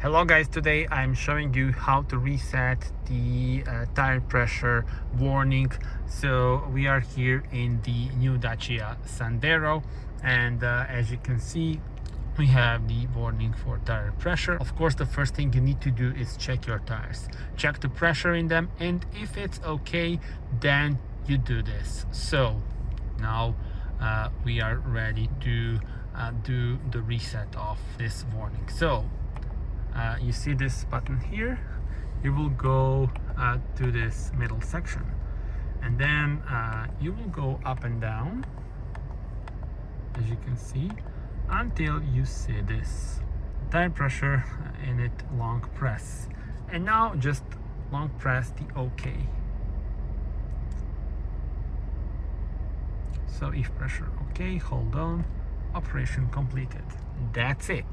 Hello guys, today I'm showing you how to reset the tire pressure warning. So we are here in the new Dacia Sandero, and as you can see, we have the warning for tire pressure. Of course, the first thing you need to do is check your tires, check the pressure in them, and if it's okay, then you do this. So now we are ready to do the reset of this warning. So you see this button here, you will go to this middle section, and then you will go up and down, as you can see, until you see this tire pressure in it long press. And now just long press the OK. So if pressure OK, hold on, operation completed. That's it.